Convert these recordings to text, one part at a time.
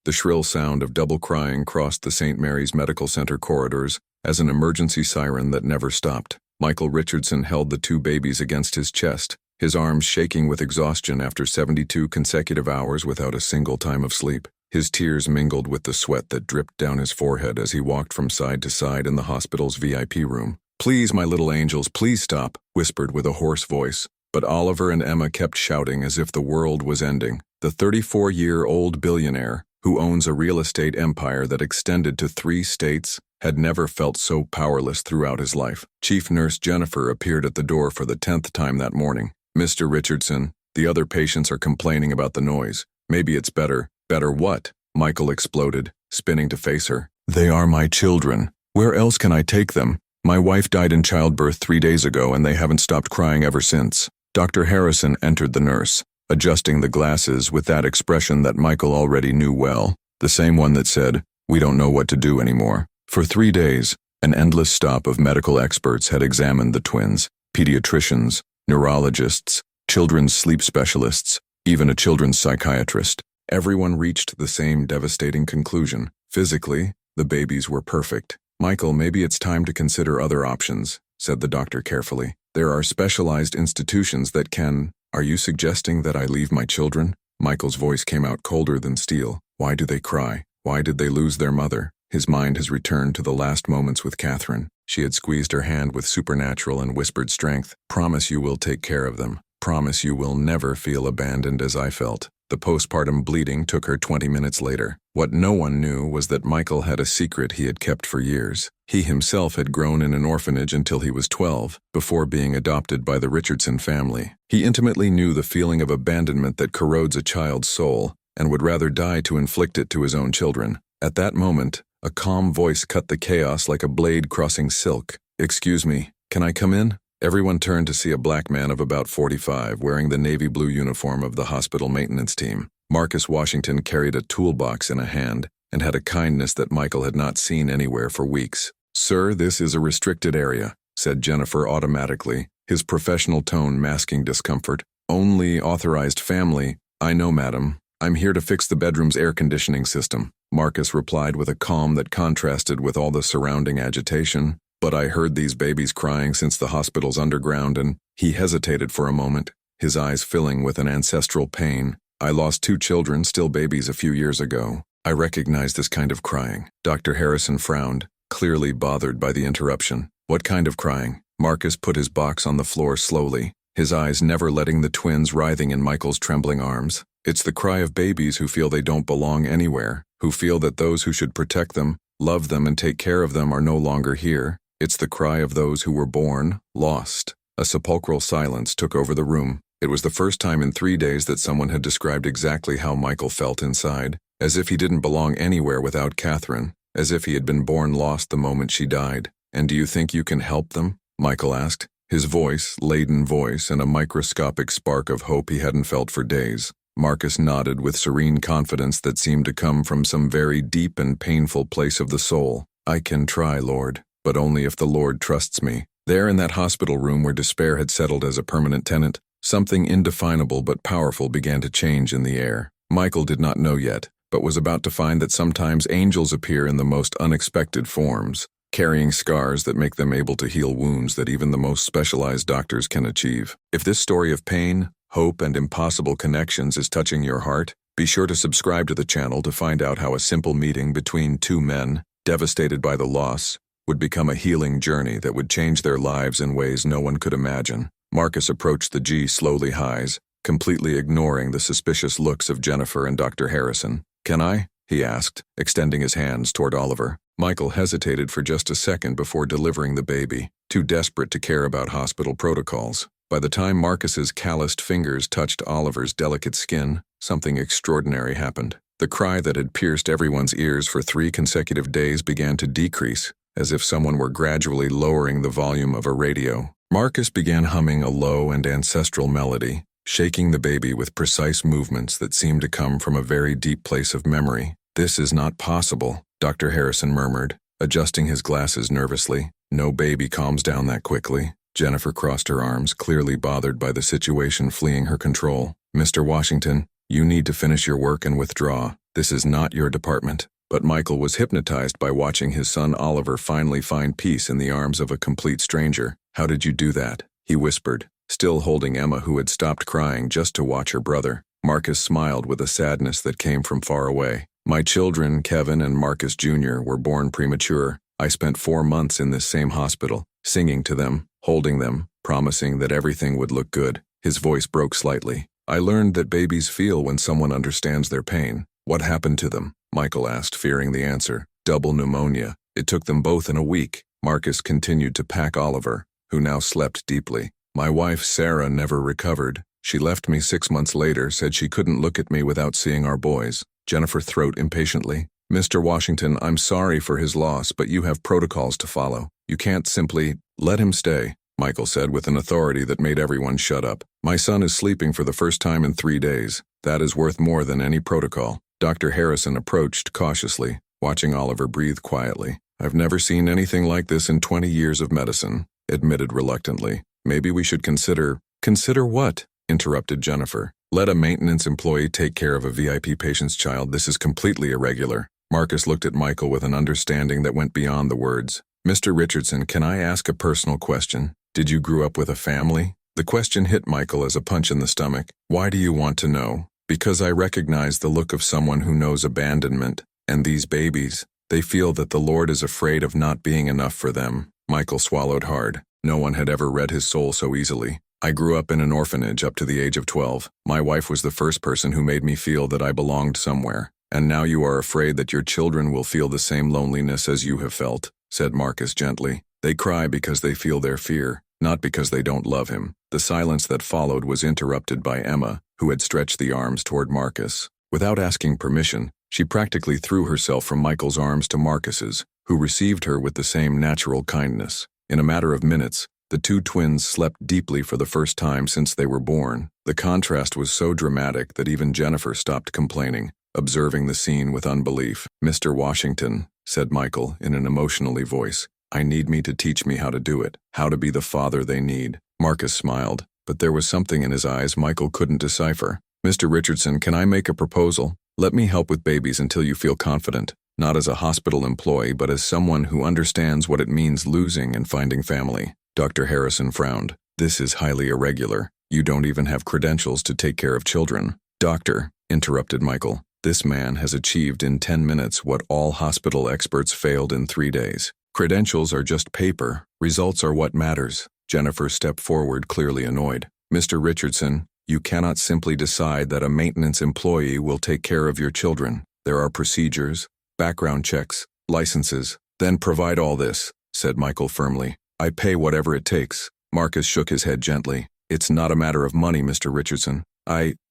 The shrill sound of double crying crossed the St. Mary's Medical Center corridors as an emergency siren that never stopped. Michael Richardson held the two babies against his chest, his arms shaking with exhaustion after 72 consecutive hours without a single time of sleep. His tears mingled with the sweat that dripped down his forehead as he walked from side to side in the hospital's VIP room. "Please, my little angels, please stop," whispered with a hoarse voice. But Oliver and Emma kept shouting as if the world was ending. The 34-year-old billionaire, who owns a real estate empire that extended to 3 states, had never felt so powerless throughout his life. Chief Nurse Jennifer appeared at the door for the 10th time that morning. "Mr. Richardson, the other patients are complaining about the noise. Maybe it's better." "Better what?" Michael exploded, spinning to face her. "They are my children. Where else can I take them? My wife died in childbirth 3 days ago and they haven't stopped crying ever since." Dr. Harrison entered the nurse, adjusting the glasses with that expression that Michael already knew well, the same one that said, "We don't know what to do anymore." For 3 days, an endless stop of medical experts had examined the twins, pediatricians, neurologists, children's sleep specialists, even a children's psychiatrist. Everyone reached the same devastating conclusion. Physically, the babies were perfect. "Michael, maybe it's time to consider other options," said the doctor carefully. "There are specialized institutions that can—" "Are you suggesting that I leave my children?" Michael's voice came out colder than steel. "Why do they cry? Why did they lose their mother?" His mind has returned to the last moments with Catherine. She had squeezed her hand with supernatural and whispered strength. "Promise you will take care of them. Promise you will never feel abandoned as I felt." The postpartum bleeding took her 20 minutes later. What no one knew was that Michael had a secret he had kept for years. He himself had grown in an orphanage until he was 12, before being adopted by the Richardson family. He intimately knew the feeling of abandonment that corrodes a child's soul, and would rather die to inflict it to his own children. At that moment, a calm voice cut the chaos like a blade crossing silk. "Excuse me, can I come in?" Everyone turned to see a black man of about 45 wearing the navy blue uniform of the hospital maintenance team. Marcus Washington carried a toolbox in a hand and had a kindness that Michael had not seen anywhere for weeks. "Sir, this is a restricted area," said Jennifer automatically, his professional tone masking discomfort. "Only authorized family." "I know, madam. I'm here to fix the bedroom's air conditioning system," Marcus replied with a calm that contrasted with all the surrounding agitation. "But I heard these babies crying since the hospital's underground and—" He hesitated for a moment, his eyes filling with an ancestral pain. "I lost 2 children, still babies, a few years ago. I recognize this kind of crying." Dr. Harrison frowned, clearly bothered by the interruption. "What kind of crying?" Marcus put his box on the floor slowly, his eyes never letting the twins writhing in Michael's trembling arms. "It's the cry of babies who feel they don't belong anywhere, who feel that those who should protect them, love them, and take care of them are no longer here. It's the cry of those who were born, lost." A sepulchral silence took over the room. It was the first time in 3 days that someone had described exactly how Michael felt inside, as if he didn't belong anywhere without Catherine, as if he had been born lost the moment she died. "And do you think you can help them?" Michael asked, his voice, laden voice, and a microscopic spark of hope he hadn't felt for days. Marcus nodded with serene confidence that seemed to come from some very deep and painful place of the soul. "I can try, Lord, but only if the Lord trusts me." There in that hospital room where despair had settled as a permanent tenant, something indefinable but powerful began to change in the air. Michael did not know yet, but was about to find that sometimes angels appear in the most unexpected forms, carrying scars that make them able to heal wounds that even the most specialized doctors can achieve. If this story of pain, hope, and impossible connections is touching your heart, be sure to subscribe to the channel to find out how a simple meeting between 2 men, devastated by the loss, would become a healing journey that would change their lives in ways no one could imagine. Marcus approached the G slowly highs, completely ignoring the suspicious looks of Jennifer and Dr. Harrison. "Can I?" he asked, extending his hands toward Oliver. Michael hesitated for just a second before delivering the baby, too desperate to care about hospital protocols. By the time Marcus's calloused fingers touched Oliver's delicate skin, something extraordinary happened. The cry that had pierced everyone's ears for 3 consecutive days began to decrease, as if someone were gradually lowering the volume of a radio. Marcus began humming a low and ancestral melody, shaking the baby with precise movements that seemed to come from a very deep place of memory. "This is not possible," Dr. Harrison murmured, adjusting his glasses nervously. "No baby calms down that quickly." Jennifer crossed her arms, clearly bothered by the situation fleeing her control. "Mr. Washington, you need to finish your work and withdraw." This is not your department. But Michael was hypnotized by watching his son Oliver finally find peace in the arms of a complete stranger. How did you do that? He whispered, still holding Emma, who had stopped crying just to watch her brother. Marcus smiled with a sadness that came from far away. My children, Kevin and Marcus Jr., were born premature. I spent 4 months in this same hospital, singing to them, holding them, promising that everything would look good. His voice broke slightly. I learned that babies feel when someone understands their pain. What happened to them? Michael asked, fearing the answer. Double pneumonia. It took them both in a week. Marcus continued to pack Oliver, who now slept deeply. My wife, Sarah, never recovered. She left me 6 months later, said she couldn't look at me without seeing our boys. Jennifer throat impatiently. Mr. Washington, I'm sorry for his loss, but you have protocols to follow. You can't simply let him stay, Michael said with an authority that made everyone shut up. My son is sleeping for the first time in 3 days. That is worth more than any protocol. Dr. Harrison approached cautiously, watching Oliver breathe quietly. I've never seen anything like this in 20 years of medicine, admitted reluctantly. Maybe we should consider— Consider what? Interrupted Jennifer. Let a maintenance employee take care of a VIP patient's child. This is completely irregular. Marcus looked at Michael with an understanding that went beyond the words. Mr. Richardson, can I ask a personal question? Did you grow up with a family? The question hit Michael as a punch in the stomach. Why do you want to know? Because I recognize the look of someone who knows abandonment, and these babies, they feel that the Lord is afraid of not being enough for them. Michael swallowed hard. No one had ever read his soul so easily. I grew up in an orphanage up to the age of 12. My wife was the first person who made me feel that I belonged somewhere. And now you are afraid that your children will feel the same loneliness as you have felt, said Marcus gently. They cry because they feel their fear, not because they don't love him. The silence that followed was interrupted by Emma, who had stretched the arms toward Marcus. Without asking permission, she practically threw herself from Michael's arms to Marcus's, who received her with the same natural kindness. In a matter of minutes, the two twins slept deeply for the first time since they were born. The contrast was so dramatic that even Jennifer stopped complaining, observing the scene with unbelief. Mr. Washington, said Michael in an emotionally voice, I need me to teach me how to do it, how to be the father they need. Marcus smiled, but there was something in his eyes Michael couldn't decipher. Mr. Richardson, can I make a proposal? Let me help with babies until you feel confident, not as a hospital employee, but as someone who understands what it means losing and finding family. Dr. Harrison frowned. This is highly irregular. You don't even have credentials to take care of children. Doctor, interrupted Michael, this man has achieved in 10 minutes what all hospital experts failed in 3 days. Credentials are just paper. Results are what matters. Jennifer stepped forward, clearly annoyed. Mr. Richardson, you cannot simply decide that a maintenance employee will take care of your children. There are procedures, background checks, licenses. Then provide all this, said Michael firmly. I pay whatever it takes. Marcus shook his head gently. It's not a matter of money, Mr. Richardson.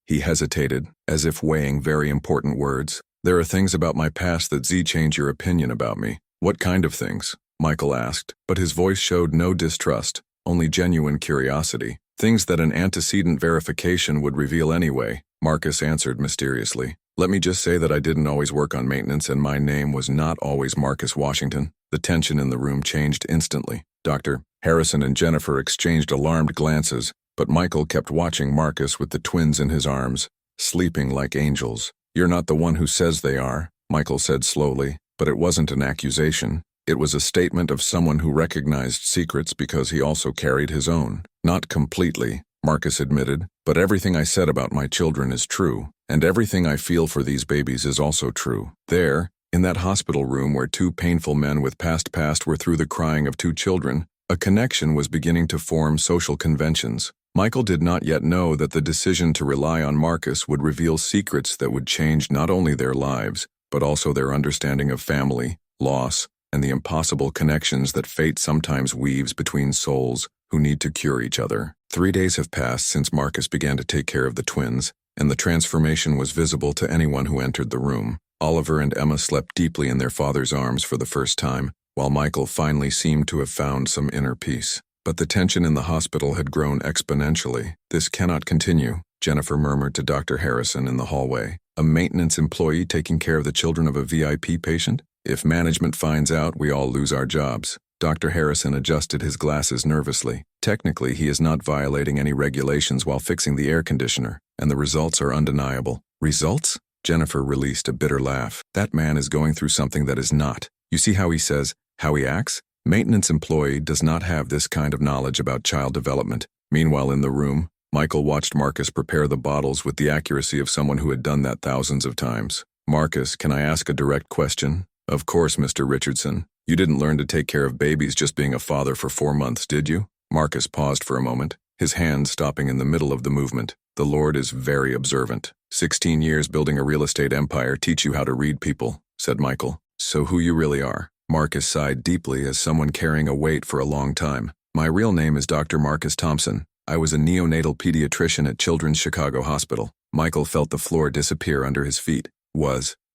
He hesitated, as if weighing very important words. There are things about my past that change your opinion about me. What kind of things? Michael asked, but his voice showed no distrust, only genuine curiosity. Things that an antecedent verification would reveal anyway, Marcus answered mysteriously. Let me just say that I didn't always work on maintenance and my name was not always Marcus Washington. The tension in the room changed instantly. Dr. Harrison and Jennifer exchanged alarmed glances, but Michael kept watching Marcus with the twins in his arms, sleeping like angels. You're not the one who says they are, Michael said slowly, but it wasn't an accusation. It was a statement of someone who recognized secrets because he also carried his own. Not completely, Marcus admitted, but everything I said about my children is true, and everything I feel for these babies is also true. There, in that hospital room where two painful men with past were through the crying of two children, a connection was beginning to form social conventions. Michael did not yet know that the decision to rely on Marcus would reveal secrets that would change not only their lives, but also their understanding of family, loss, and the impossible connections that fate sometimes weaves between souls who need to cure each other. 3 days have passed since Marcus began to take care of the twins, and the transformation was visible to anyone who entered the room. Oliver and Emma slept deeply in their father's arms for the first time, while Michael finally seemed to have found some inner peace. But the tension in the hospital had grown exponentially. This cannot continue, Jennifer murmured to Dr. Harrison in the hallway. A maintenance employee taking care of the children of a VIP patient? If management finds out, we all lose our jobs. Dr. Harrison adjusted his glasses nervously. Technically, he is not violating any regulations while fixing the air conditioner, and the results are undeniable. Results? Jennifer released a bitter laugh. That man is going through something that is not. You see how he says, how he acts? Maintenance employee does not have this kind of knowledge about child development. Meanwhile, in the room, Michael watched Marcus prepare the bottles with the accuracy of someone who had done that thousands of times. Marcus, can I ask a direct question? Of course, Mr. Richardson. You didn't learn to take care of babies just being a father for 4 months, did you? Marcus paused for a moment, his hand stopping in the middle of the movement. The Lord is very observant. 16 years building a real estate empire teach you how to read people, said Michael. So who you really are. Marcus sighed deeply as someone carrying a weight for a long time. My real name is Dr. Marcus Thompson. I was a neonatal pediatrician at Children's Chicago Hospital. Michael felt the floor disappear under his feet.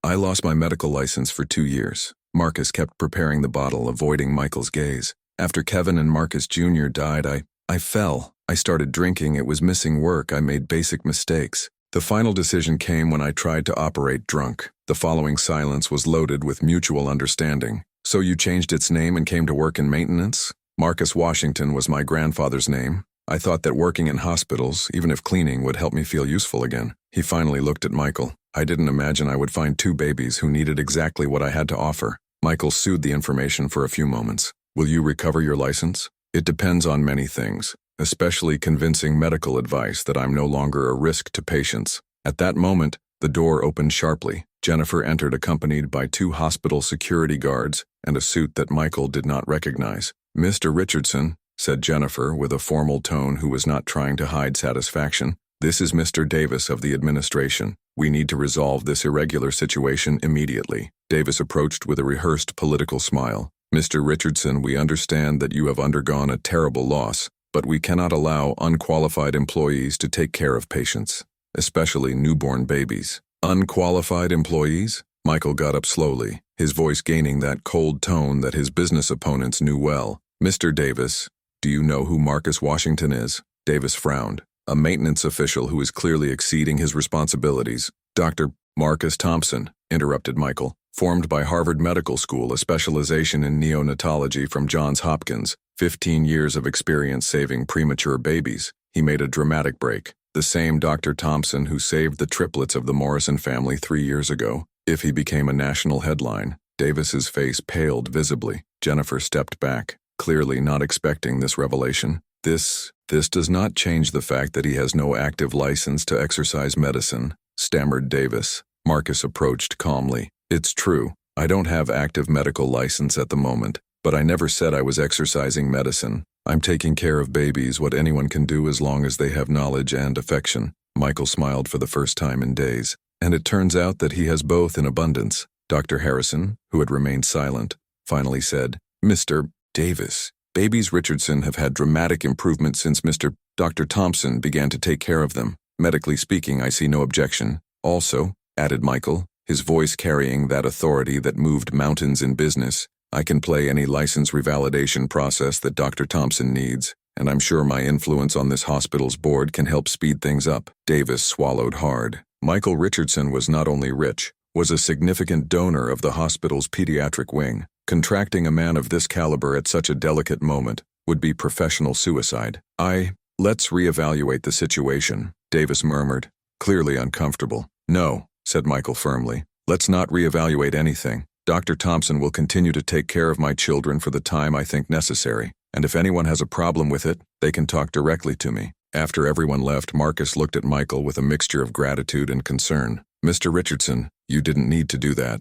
I lost my medical license for 2 years. Marcus kept preparing the bottle, avoiding Michael's gaze. After Kevin and Marcus Jr. died, I fell. I started drinking. It was missing work. I made basic mistakes. The final decision came when I tried to operate drunk. The following silence was loaded with mutual understanding. So you changed its name and came to work in maintenance? Marcus Washington was my grandfather's name. I thought that working in hospitals, even if cleaning, would help me feel useful again. He finally looked at Michael. I didn't imagine I would find 2 babies who needed exactly what I had to offer. Michael soothed the information for a few moments. Will you recover your license? It depends on many things, especially convincing medical advice that I'm no longer a risk to patients. At that moment, the door opened sharply. Jennifer entered accompanied by 2 hospital security guards and a suit that Michael did not recognize. Mr. Richardson, said Jennifer with a formal tone who was not trying to hide satisfaction, this is Mr. Davis of the administration. We need to resolve this irregular situation immediately. Davis approached with a rehearsed political smile. Mr. Richardson, we understand that you have undergone a terrible loss, but we cannot allow unqualified employees to take care of patients, especially newborn babies. Unqualified employees? Michael got up slowly, his voice gaining that cold tone that his business opponents knew well. Mr. Davis, do you know who Marcus Washington is? Davis frowned. A maintenance official who is clearly exceeding his responsibilities. Dr. Marcus Thompson, interrupted Michael, formed by Harvard Medical School, a specialization in neonatology from Johns Hopkins, 15 years of experience saving premature babies. He made a dramatic break. The same Dr. Thompson who saved the triplets of the Morrison family 3 years ago. If he became a national headline, Davis's face paled visibly. Jennifer stepped back, clearly not expecting this revelation. This does not change the fact that he has no active license to exercise medicine, stammered Davis. Marcus approached calmly. It's true, I don't have active medical license at the moment, but I never said I was exercising medicine. I'm taking care of babies, what anyone can do as long as they have knowledge and affection. Michael smiled for the first time in days. And it turns out that he has both in abundance. Dr. Harrison, who had remained silent, finally said, Mr. Davis, babies Richardson have had dramatic improvement since Dr. Thompson began to take care of them. Medically speaking, I see no objection. Also, added Michael, his voice carrying that authority that moved mountains in business, I can play any license revalidation process that Dr. Thompson needs, and I'm sure my influence on this hospital's board can help speed things up. Davis swallowed hard. Michael Richardson was not only rich, was a significant donor of the hospital's pediatric wing. Contracting a man of this caliber at such a delicate moment would be professional suicide. Let's reevaluate the situation, Davis murmured, clearly uncomfortable. No, said Michael firmly. Let's not reevaluate anything. Dr. Thompson will continue to take care of my children for the time I think necessary, and if anyone has a problem with it, they can talk directly to me. After everyone left, Marcus looked at Michael with a mixture of gratitude and concern. Mr. Richardson, you didn't need to do that.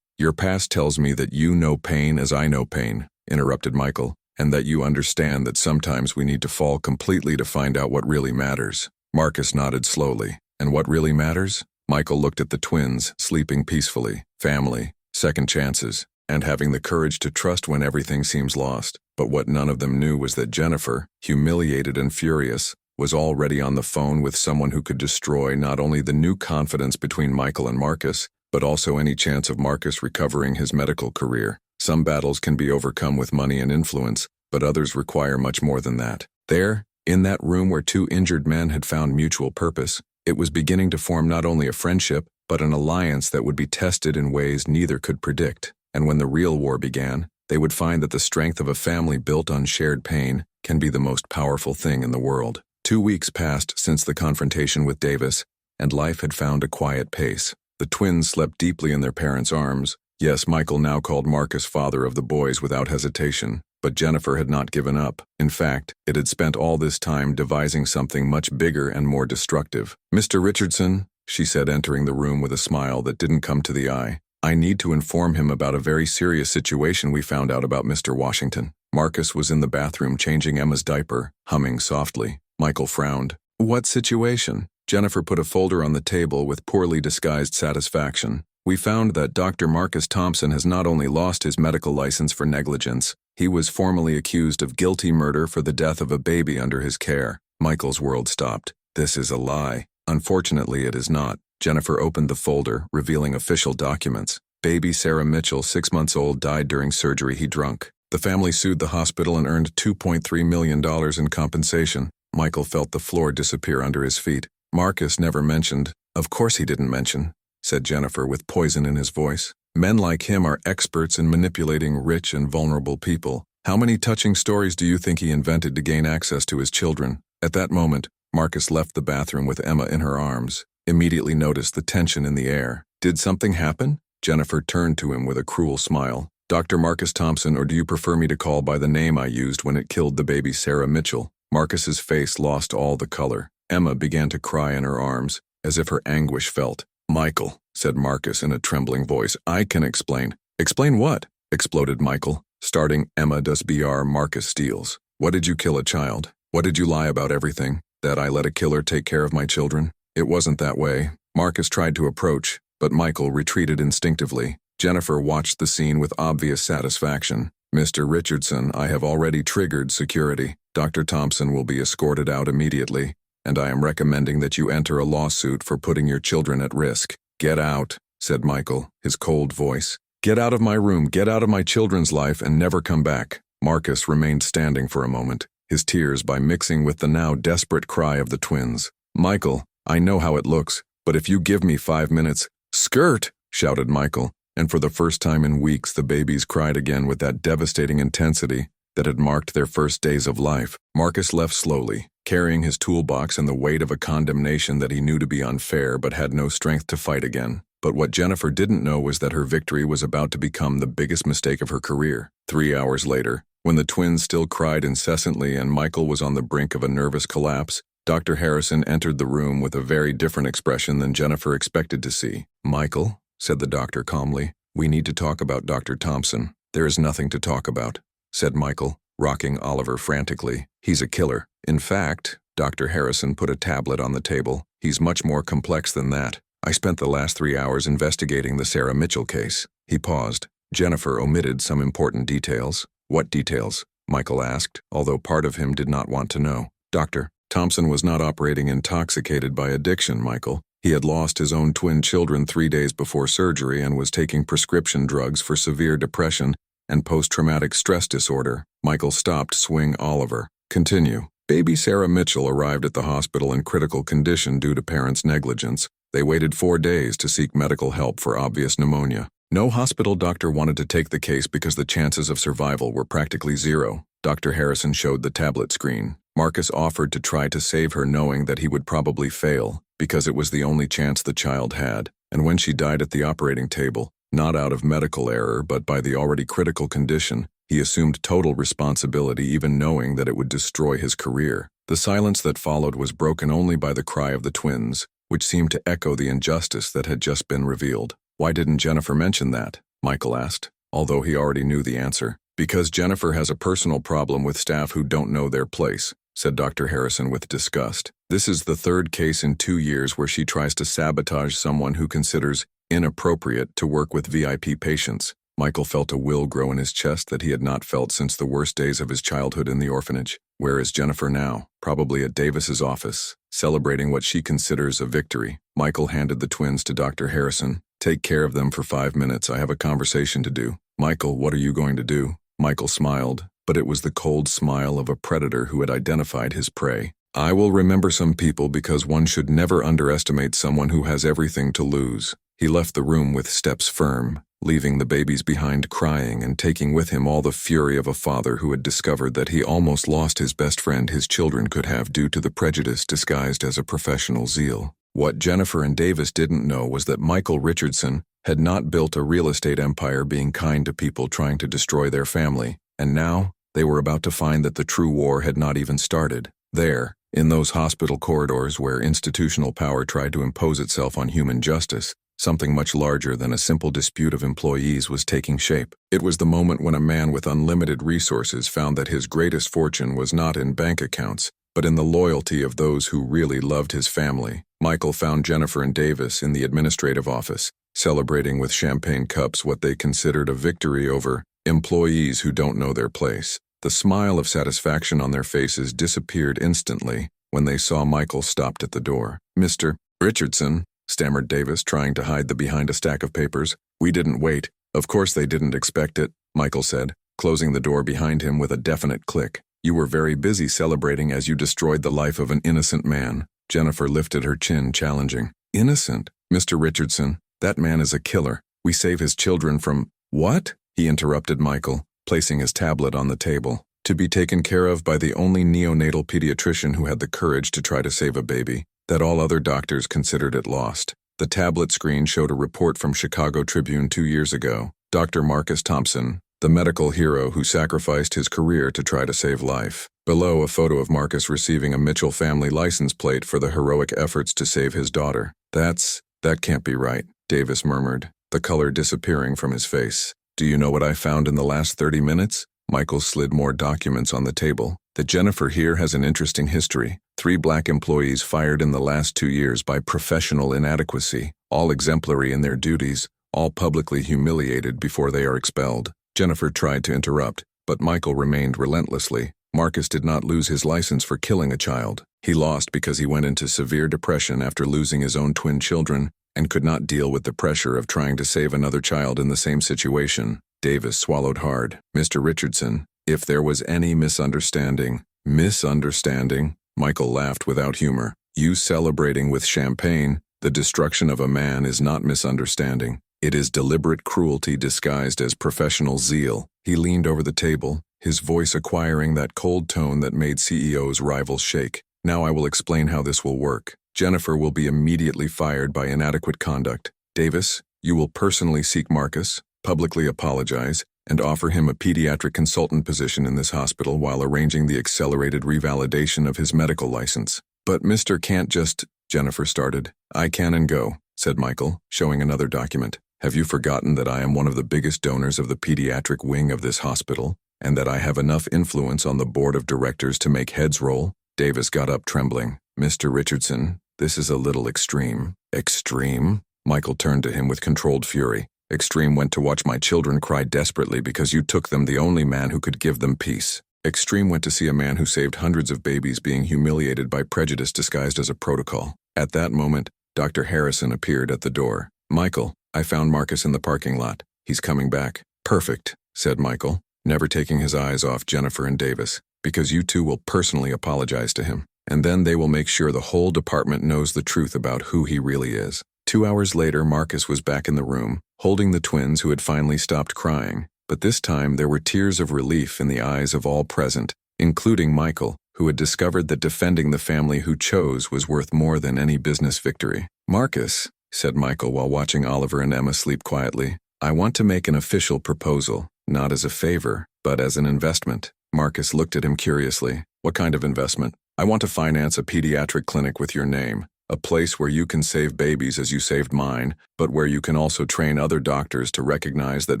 Your past tells me that you know pain as I know pain, interrupted Michael, and that you understand that sometimes we need to fall completely to find out what really matters. Marcus nodded slowly. And what really matters? Michael looked at the twins, sleeping peacefully, family, second chances, and having the courage to trust when everything seems lost. But what none of them knew was that Jennifer, humiliated and furious, was already on the phone with someone who could destroy not only the new confidence between Michael and Marcus, but also any chance of Marcus recovering his medical career. Some battles can be overcome with money and influence, but others require much more than that. There, in that room where 2 injured men had found mutual purpose, it was beginning to form not only a friendship, but an alliance that would be tested in ways neither could predict. And when the real war began, they would find that the strength of a family built on shared pain can be the most powerful thing in the world. 2 weeks passed since the confrontation with Davis, and life had found a quiet pace. The twins slept deeply in their parents' arms. Yes, Michael now called Marcus father of the boys without hesitation. But Jennifer had not given up. In fact, it had spent all this time devising something much bigger and more destructive. "Mr. Richardson," she said, entering the room with a smile that didn't come to the eye, "I need to inform him about a very serious situation we found out about Mr. Washington." Marcus was in the bathroom changing Emma's diaper, humming softly. Michael frowned. "What situation?" Jennifer put a folder on the table with poorly disguised satisfaction. "We found that Dr. Marcus Thompson has not only lost his medical license for negligence, he was formally accused of guilty murder for the death of a baby under his care." Michael's world stopped. "This is a lie." "Unfortunately, it is not." Jennifer opened the folder, revealing official documents. "Baby Sarah Mitchell, 6 months old, died during surgery he drunk. The family sued the hospital and earned $2.3 million in compensation." Michael felt the floor disappear under his feet. "Marcus never mentioned." "Of course he didn't mention," said Jennifer with poison in his voice. "Men like him are experts in manipulating rich and vulnerable people. How many touching stories do you think he invented to gain access to his children?" At that moment, Marcus left the bathroom with Emma in her arms, immediately noticed the tension in the air. "Did something happen?" Jennifer turned to him with a cruel smile. "Dr. Marcus Thompson, or do you prefer me to call by the name I used when it killed the baby Sarah Mitchell?" Marcus's face lost all the color. Emma began to cry in her arms, as if her anguish felt. "Michael," said Marcus in a trembling voice, "I can explain." "Explain what?" exploded Michael, starting Emma does Br Marcus steals. "What did you kill a child? What did you lie about everything? That I let a killer take care of my children? It wasn't that way." Marcus tried to approach, but Michael retreated instinctively. Jennifer watched the scene with obvious satisfaction. "Mr. Richardson, I have already triggered security. Dr. Thompson will be escorted out immediately, and I am recommending that you enter a lawsuit for putting your children at risk." "Get out," said Michael, his cold voice. "Get out of my room, get out of my children's life, and never come back." Marcus remained standing for a moment, his tears mixing with the now desperate cry of the twins. "Michael, I know how it looks, but if you give me 5 minutes—" "Skirt!" shouted Michael, and for the first time in weeks the babies cried again with that devastating intensity that had marked their first days of life. Marcus left slowly, carrying his toolbox and the weight of a condemnation that he knew to be unfair but had no strength to fight again. But what Jennifer didn't know was that her victory was about to become the biggest mistake of her career. 3 hours later, when the twins still cried incessantly and Michael was on the brink of a nervous collapse, Dr. Harrison entered the room with a very different expression than Jennifer expected to see. "Michael," said the doctor calmly, "we need to talk about Dr. Thompson." "There is nothing to talk about," said Michael, rocking Oliver frantically. "He's a killer. In fact," Dr. Harrison put a tablet on the table, "he's much more complex than that. I spent the last 3 hours investigating the Sarah Mitchell case." He paused. Jennifer omitted some important details. "What details?" Michael asked, although part of him did not want to know. "Dr. Thompson was not operating intoxicated by addiction, Michael. He had lost his own twin children 3 days before surgery and was taking prescription drugs for severe depression and post-traumatic stress disorder." Michael stopped swing Oliver. "Continue." "Baby Sarah Mitchell arrived at the hospital in critical condition due to parents' negligence. They waited 4 days to seek medical help for obvious pneumonia. No hospital doctor wanted to take the case because the chances of survival were practically zero." Dr. Harrison showed the tablet screen. "Marcus offered to try to save her knowing that he would probably fail, because it was the only chance the child had. And when she died at the operating table, not out of medical error but by the already critical condition, he assumed total responsibility even knowing that it would destroy his career." The silence that followed was broken only by the cry of the twins, which seemed to echo the injustice that had just been revealed. "Why didn't Jennifer mention that?" Michael asked, although he already knew the answer. "Because Jennifer has a personal problem with staff who don't know their place," said Dr. Harrison with disgust. "This is the 3rd case in 2 years where she tries to sabotage someone who considers inappropriate to work with VIP patients." Michael felt a will grow in his chest that he had not felt since the worst days of his childhood in the orphanage. Where is Jennifer now? Probably at Davis's office, celebrating what she considers a victory. Michael handed the twins to Dr. Harrison. "Take care of them for 5 minutes. I have a conversation to do." "Michael, what are you going to do?" Michael smiled, but it was the cold smile of a predator who had identified his prey. "I will remember some people because one should never underestimate someone who has everything to lose." He left the room with steps firm, leaving the babies behind crying and taking with him all the fury of a father who had discovered that he almost lost his best friend his children could have due to the prejudice disguised as a professional zeal. What Jennifer and Davis didn't know was that Michael Richardson had not built a real estate empire being kind to people trying to destroy their family, and now they were about to find that the true war had not even started. There, in those hospital corridors where institutional power tried to impose itself on human justice, something much larger than a simple dispute of employees was taking shape. It was the moment when a man with unlimited resources found that his greatest fortune was not in bank accounts, but in the loyalty of those who really loved his family. Michael found Jennifer and Davis in the administrative office, celebrating with champagne cups what they considered a victory over employees who don't know their place. The smile of satisfaction on their faces disappeared instantly when they saw Michael stopped at the door. "Mr. Richardson," stammered Davis, trying to hide behind a stack of papers. "We didn't wait." "Of course they didn't expect it," Michael said, closing the door behind him with a definite click. "You were very busy celebrating as you destroyed the life of an innocent man." Jennifer lifted her chin, challenging. "Innocent? Mr. Richardson, that man is a killer. We save his children from—" "What?" he interrupted Michael, placing his tablet on the table. "To be taken care of by the only neonatal pediatrician who had the courage to try to save a baby, that all other doctors considered it lost." The tablet screen showed a report from Chicago Tribune 2 years ago. Dr. Marcus Thompson, the medical hero who sacrificed his career to try to save life. Below, a photo of Marcus receiving a Mitchell family license plate for the heroic efforts to save his daughter. That can't be right," Davis murmured, the color disappearing from his face. "Do you know what I found in the last 30 minutes? Michael slid more documents on the table. "That Jennifer here has an interesting history. 3 black employees fired in the last 2 years by professional inadequacy, all exemplary in their duties, all publicly humiliated before they are expelled." Jennifer tried to interrupt, but Michael remained relentlessly. "Marcus did not lose his license for killing a child. He lost because he went into severe depression after losing his own twin children and could not deal with the pressure of trying to save another child in the same situation." Davis swallowed hard. "Mr. Richardson, if there was any misunderstanding—" "Misunderstanding?" Michael laughed without humor. "You celebrating with champagne the destruction of a man is not misunderstanding. It is deliberate cruelty disguised as professional zeal." He leaned over the table, his voice acquiring that cold tone that made CEOs' rivals shake. "Now I will explain how this will work. Jennifer will be immediately fired by inadequate conduct. Davis, you will personally seek Marcus, publicly apologize, and offer him a pediatric consultant position in this hospital while arranging the accelerated revalidation of his medical license." "But Mr. can't just—" Jennifer started. "I can and go," said Michael, showing another document. "Have you forgotten that I am one of the biggest donors of the pediatric wing of this hospital, and that I have enough influence on the board of directors to make heads roll?" Davis got up trembling. "Mr. Richardson, this is a little extreme." "Extreme?" Michael turned to him with controlled fury. "Extreme went to watch my children cry desperately because you took them the only man who could give them peace. Extreme went to see a man who saved hundreds of babies being humiliated by prejudice disguised as a protocol." At that moment, Dr. Harrison appeared at the door. "Michael, I found Marcus in the parking lot. He's coming back." "Perfect," said Michael, never taking his eyes off Jennifer and Davis, "because you two will personally apologize to him, and then they will make sure the whole department knows the truth about who he really is." 2 hours later, Marcus was back in the room, holding the twins who had finally stopped crying. But this time there were tears of relief in the eyes of all present, including Michael, who had discovered that defending the family who chose was worth more than any business victory. "Marcus," said Michael while watching Oliver and Emma sleep quietly, "I want to make an official proposal, not as a favor, but as an investment." Marcus looked at him curiously. "What kind of investment?" "I want to finance a pediatric clinic with your name. A place where you can save babies as you saved mine, but where you can also train other doctors to recognize that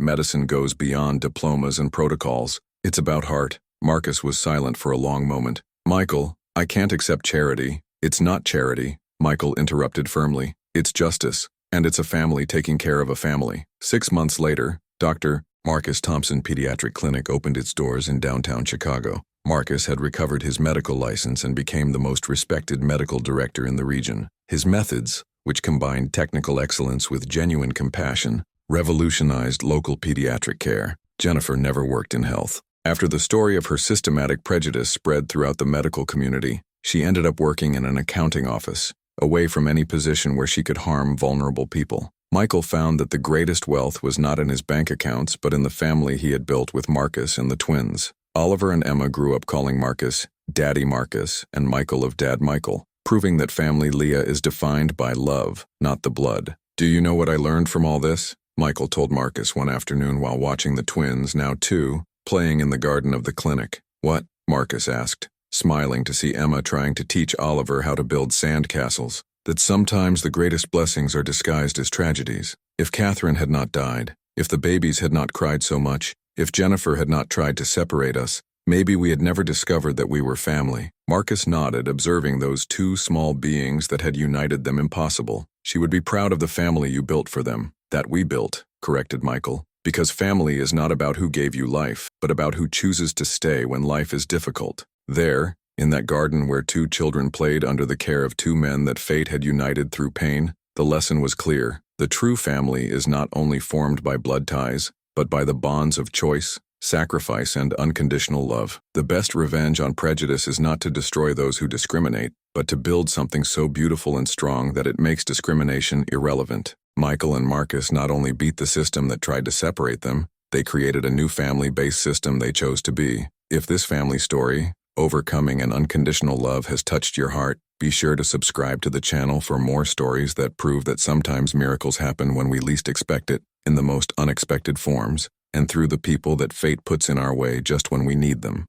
medicine goes beyond diplomas and protocols. It's about heart." Marcus was silent for a long moment. "Michael, I can't accept charity." "It's not charity," Michael interrupted firmly. "It's justice, and it's a family taking care of a family." 6 months later, Dr. Marcus Thompson Pediatric Clinic opened its doors in downtown Chicago. Marcus had recovered his medical license and became the most respected medical director in the region. His methods, which combined technical excellence with genuine compassion, revolutionized local pediatric care. Jennifer never worked in health. After the story of her systematic prejudice spread throughout the medical community, she ended up working in an accounting office, away from any position where she could harm vulnerable people. Michael found that the greatest wealth was not in his bank accounts but in the family he had built with Marcus and the twins. Oliver and Emma grew up calling Marcus Daddy Marcus and Michael of Dad Michael. proving that family Leah is defined by love, not the blood. Do you know what I learned from all this? Michael told Marcus one afternoon while watching the twins, now 2, playing in the garden of the clinic. What? Marcus asked, smiling to see Emma trying to teach Oliver how to build sandcastles. That sometimes the greatest blessings are disguised as tragedies. If Catherine had not died, if the babies had not cried so much, if Jennifer had not tried to separate us, maybe we had never discovered that we were family. Marcus nodded, observing those 2 small beings that had united them impossible. She would be proud of the family you built for them. That we built, corrected Michael. Because family is not about who gave you life, but about who chooses to stay when life is difficult. There, in that garden where 2 children played under the care of 2 men that fate had united through pain, the lesson was clear. The true family is not only formed by blood ties, but by the bonds of choice, sacrifice, and unconditional love. The best revenge on prejudice is not to destroy those who discriminate, but to build something so beautiful and strong that it makes discrimination irrelevant. Michael and Marcus not only beat the system that tried to separate them, they created a new family-based system they chose to be. If this family story, overcoming an unconditional love, has touched your heart, be sure to subscribe to the channel for more stories that prove that sometimes miracles happen when we least expect it, in the most unexpected forms, and through the people that fate puts in our way just when we need them.